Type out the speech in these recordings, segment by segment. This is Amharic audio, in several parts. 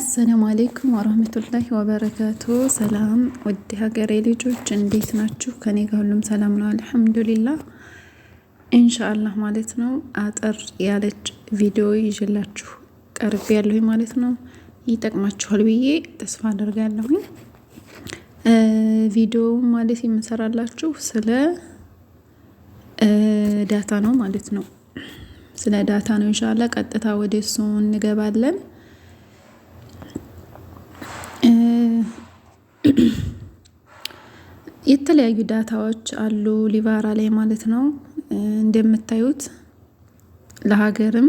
አሰላሙ አለይኩም ወራህመቱላሂ ወበረካቱ። ሰላም ውድ ሀገሬ ልጆች እንዴት ናችሁ? ከኔ ጋር ሁሉም ሰላም ነው አልሐምዱሊላህ። ኢንሻአላህ ማለት ነው አጠር ያለች ቪዲዮ ይዤላችሁ ቀርብ ያለሁኝ ማለት ነው። ይጠቅማችኋል ብዬ ተስፋ አደርጋለሁኝ። ቪዲዮ ማለት የምሰራላችሁ ስለ ዳታ ነው ማለት ነው። ስለ ዳታ ነው። ኢንሻአላህ ቀጥታ ወደ እሱ እንገባለን። የተለያዩ ዳታዎች አሉ ሊባራ ላይ ማለት ነው። እንደምታዩት ለሀገርም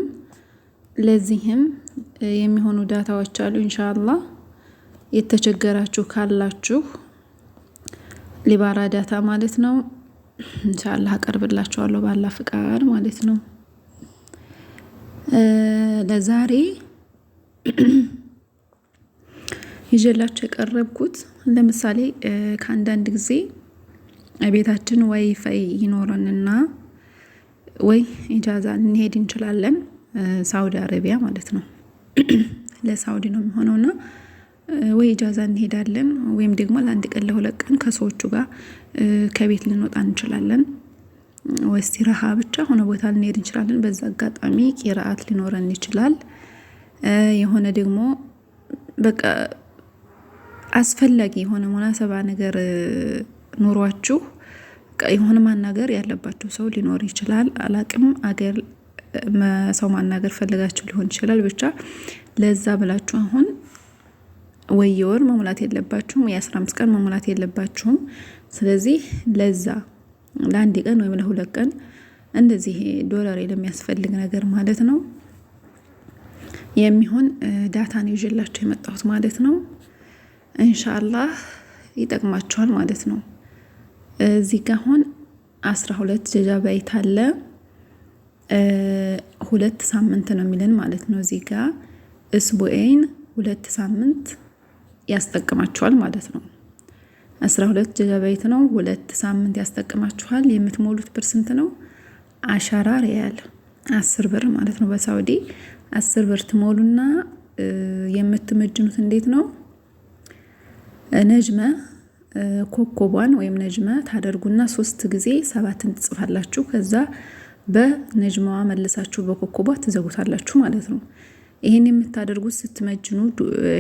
ለዚህም የሚሆኑ ዳታዎች አሉ። ኢንሻአላህ የተቸገራችሁ ካላችሁ ሊባራ ዳታ ማለት ነው ኢንሻአላህ አቀርብላችኋለሁ ባላ ፍቃድ ማለት ነው። ለዛሬ ይዤላችሁ የቀረብኩት ለምሳሌ ከአንዳንድ ጊዜ ቤታችን ዋይፋይ ይኖረንና ወይ ኢጃዛ ልንሄድ እንችላለን፣ ሳውዲ አረቢያ ማለት ነው። ለሳውዲ ነው የሚሆነውና ወይ ኢጃዛ እንሄዳለን ወይም ደግሞ ለአንድ ቀን ለሁለት ቀን ከሰዎቹ ጋር ከቤት ልንወጣ እንችላለን። ወይ እስቲራሃ ብቻ ሆነ ቦታ ልንሄድ እንችላለን። በዛ አጋጣሚ ቂራአት ሊኖረን ይችላል። የሆነ ደግሞ በቃ አስፈላጊ የሆነ ሙናሰባ ነገር ኑሯችሁ የሆነ ማናገር ያለባችሁ ሰው ሊኖር ይችላል። አላቅም አገር ሰው ማናገር ፈልጋችሁ ሊሆን ይችላል። ብቻ ለዛ ብላችሁ አሁን ወይ የወር መሙላት የለባችሁም ወይ 15 ቀን መሙላት የለባችሁም። ስለዚህ ለዛ ለአንድ ቀን ወይም ለሁለት ቀን እንደዚህ ዶላር ለሚያስፈልግ ነገር ማለት ነው የሚሆን ዳታ ነው ይዤላችሁ የመጣሁት ማለት ነው። ኢንሻአላህ ይጠቅማችኋል ማለት ነው። እዚህ ጋር አሁን 12 ጂጋባይት አለ። 2 ሳምንት ነው የሚለን ማለት ነው። እዚህ ጋር እስቡኤን 2 ሳምንት ያስጠቅማችኋል ማለት ነው። 12 ጂጋባይት ነው 2 ሳምንት ያስጠቅማችኋል። የምትሞሉት ብር ስንት ነው? 10 ሪያል 10 ብር ማለት ነው። በሳውዲ 10 ብር ትሞሉና የምትመጅኑት እንዴት ነው? ነጅመ ኮኮቧን ወይም ነጅመ ታደርጉና 3 ጊዜ 7ን ትጽፋላችሁ። ከዛ በነጅማዋ መልሳችሁ በኮኮቧ ትዘጉታላችሁ ማለት ነው። ይሄን የምታደርጉት ስትመጅኑ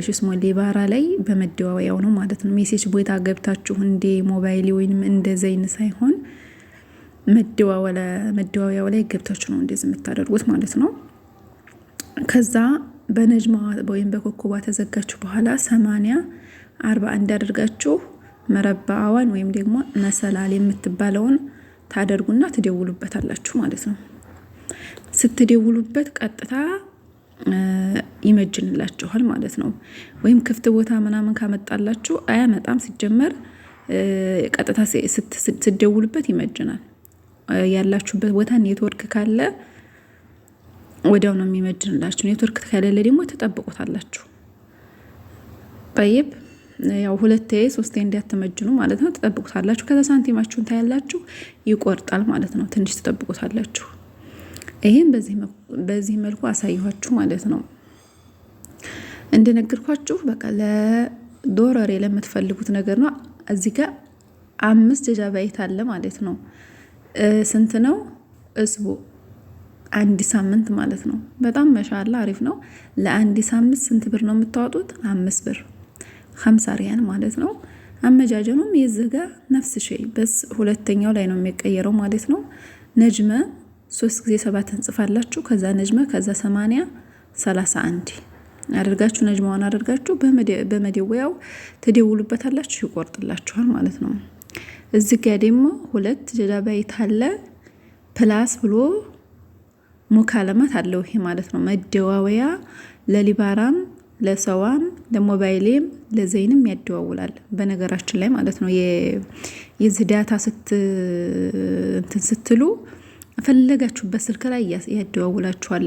ሽስሞ ሊባራ ላይ በመደዋወያው ነው ማለት ነው። ሜሴጅ ቦታ ገብታችሁ እንደ ሞባይል ወይንም እንደ ዘይን ሳይሆን መደዋወያው ላይ ገብታችሁ ነው እንደዚህ የምታደርጉት ማለት ነው። ከዛ በነጅማዋ ወይም በኮኮቧ ተዘጋችሁ በኋላ 40 አድርጋችሁ መረባዋን ወይም ደግሞ መሰላል የምትባለውን ታደርጉና ትደውሉበታላችሁ ማለት ነው። ስትደውሉበት ቀጥታ ይመጅንላችኋል ማለት ነው። ወይም ክፍት ቦታ ምናምን ካመጣላችሁ አያመጣም። ሲጀመር ቀጥታ ስትደውሉበት ይመጅናል። ያላችሁበት ቦታ ኔትወርክ ካለ ወዲያው ነው የሚመጅንላችሁ። ኔትወርክ ከሌለ ደግሞ ተጠብቁታላችሁ። طيب ያው 2-3 እንዲያተመጅኑ ማለት ነው። ተጠብቁታላችሁ። ከዛ ሳንቲማችሁን ታያላችሁ፣ ይቆርጣል ማለት ነው። ትንሽ ተጠብቁታላችሁ። ይሄን በዚህ መልኩ አሳይኋችሁ ማለት ነው። እንደነገርኳችሁ በቃ ለዶላር ለምትፈልጉት ነገር ነው። እዚህ ጋር 5 ጂጋባይት አለ ማለት ነው። ስንት ነው? እስቡ 1 ሳምንት ማለት ነው። በጣም ማሻአላ አሪፍ ነው። ለአንድ ሳምንት ስንት ብር ነው የምታወጡት? 5 ብር 50 ሪያል ማለት ነው። አመጃጀኑም የዘጋ ነፍስ ሸይ በስ ሁለተኛው ላይ ነው የሚቀየረው ማለት ነው። ነጅመ 3 ጊዜ 7 እንጽፋላችሁ። ከዛ ነጅመ ከዛ 80 31 አድርጋችሁ ነጅማዋን አድርጋችሁ በመደወያው ትደውሉበታላችሁ፣ ይቆርጥላችኋል ማለት ነው። እዚህ ጋር ደግሞ 2 ጂጋባይት አለ ፕላስ ብሎ ሙካለማት አለው ይሄ ማለት ነው። መደዋወያ ለሊባራም ለሰዋም ለሞባይሌም ለዘይንም ያደዋውላል በነገራችን ላይ ማለት ነው። የዚህ ዳታ ስትሉ ፈለጋችሁበት ስልክ ላይ ያደዋውላችኋል።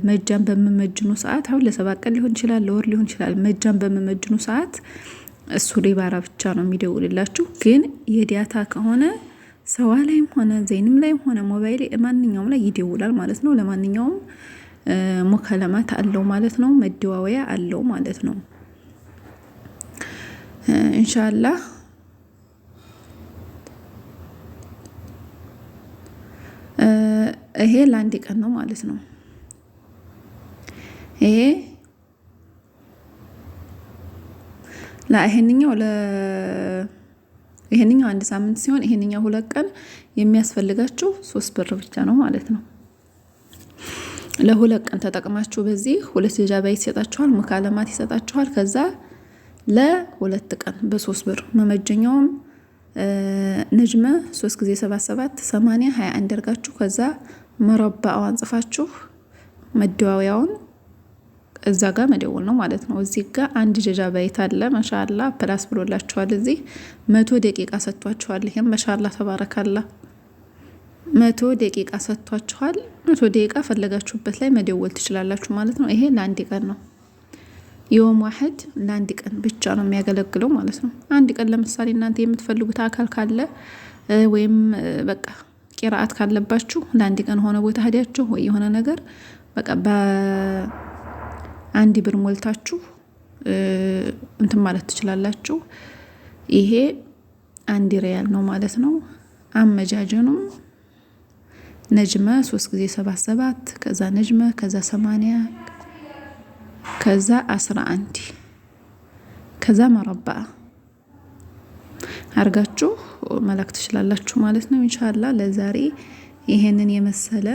መጃን በመመጅኑ ሰዓት አሁን ለ7 ቀን ሊሆን ይችላል፣ ለወር ሊሆን ይችላል። መጃን በመመጅኑ ሰዓት እሱ ሊባራ ብቻ ነው የሚደውልላችሁ። ግን የዳታ ከሆነ ሰዋ ላይም ሆነ ዘይንም ላይም ሆነ ሞባይል ማንኛውም ላይ ይደውላል ማለት ነው። ለማንኛውም ሙከለማት አለው ማለት ነው። መደዋወያ አለው ማለት ነው። ኢንሻአላህ ይሄ ለአንድ ቀን ነው ማለት ነው። ይሄ ይሄንኛው አንድ ሳምንት ሲሆን ይሄንኛው 2 ቀን የሚያስፈልጋችሁ 3 ብር ብቻ ነው ማለት ነው። ለ2 ቀን ተጠቅማችሁ በዚህ 2 ጀጃባይት ይሰጣችኋል፣ ሙካለማት ይሰጣችኋል። ከዛ ለ2 ቀን በ3 ብር መመጀኛውም ነጅመ 3 ጊዜ 77 80 21 አድርጋችሁ ከዛ መረባውን ጽፋችሁ መደዋወያውን እዛ ጋር መደወል ነው ማለት ነው። እዚህ ጋር አንድ ጀጃባይት አለ ማሻአላ ፕላስ ብሎላችኋል። እዚህ 100 ደቂቃ ሰጥቷችኋል። ይሄም ማሻአላ ተባረካላ 100 ደቂቃ ሰጥቷችኋል። 100 ደቂቃ ፈለጋችሁበት ላይ መደወል ትችላላችሁ ማለት ነው። ይሄ ለአንድ ቀን ነው። የውም ዋህድ ለአንድ ቀን ብቻ ነው የሚያገለግለው ማለት ነው። አንድ ቀን ለምሳሌ እናንተ የምትፈልጉት አካል ካለ ወይም በቃ ቂራአት ካለባችሁ ለአንድ ቀን ሆነ ቦታ ሄዳችሁ ወይ የሆነ ነገር በቃ አንድ ብር ሞልታችሁ እንትን ማለት ትችላላችሁ። ይሄ 1 ሪያል ነው ማለት ነው። አመጃጀኑም ነጅመ 3 ጊዜ 77 ከዛ ነጅመ ከዛ 80 ከዛ 11 ከዛ መረባ አርጋችሁ መላክ ትችላላችሁ ማለት ነው። ኢንሻአላህ ለዛሬ ይሄንን የመሰለ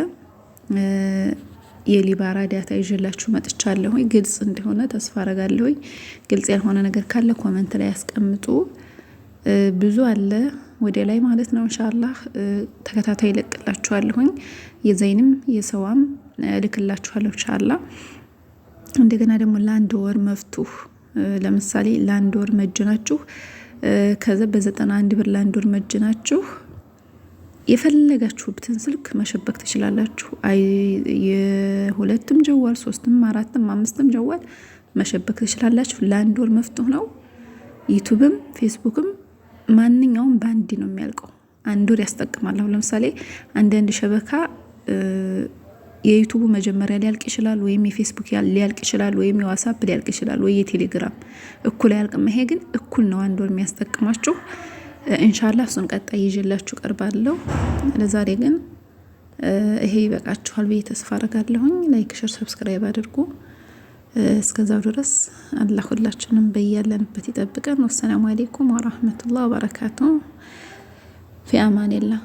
የሊባራ ዳታ ይዤላችሁ መጥቻለሁ። ግልጽ እንደሆነ ተስፋ አረጋለሁ። ግልጽ ያልሆነ ነገር ካለ ኮሜንት ላይ ያስቀምጡ። ብዙ አለ ወደ ላይ ማለት ነው። ኢንሻአላህ ተከታታይ ለቅላችኋለሁ። የዘይንም የሰዋም ልክላችኋለሁ ኢንሻአላህ። እንደገና ደግሞ ለአንድ ወር መፍቱህ ለምሳሌ ለአንድ ወር መጅናችሁ ከዛ በ91 ብር ለአንድ ወር መጅናችሁ የፈለጋችሁበትን ስልክ መሸበክ ትችላላችሁ። የሁለትም ጀዋል 3ም 4ም 5ም ጀዋል መሸበክ ትችላላችሁ። ለአንድ ወር መፍቱህ ነው። ዩቲዩብም ፌስቡክም ማንኛውም ባንዲ ነው የሚያልቀው። አንድ ወር ያስጠቅማል። አሁን ለምሳሌ አንዳንድ ሸበካ የዩቲዩብ መጀመሪያ ሊያልቅ ይችላል፣ ወይም የፌስቡክ ሊያልቅ ይችላል፣ ወይም የዋትስአፕ ሊያልቅ ይችላል፣ ወይ የቴሌግራም እኩል ያልቅም። ይሄ ግን እኩል ነው አንድ ወር የሚያስጠቅማችሁ። ኢንሻአላህ እሱን ቀጣይ ይዤላችሁ ቀርባለሁ። ለዛሬ ግን ይሄ ይበቃችኋል ብዬ ተስፋ አደርጋለሁኝ። ላይክ፣ ሼር፣ ሰብስክራይብ አድርጉ። እስከዛው ድረስ አላህ ሁላችንም በያለንበት ይጠብቀን። ወሰላሙ አለይኩም ወራህመቱላሂ ወበረካቱሁ። ፊ አማኒላህ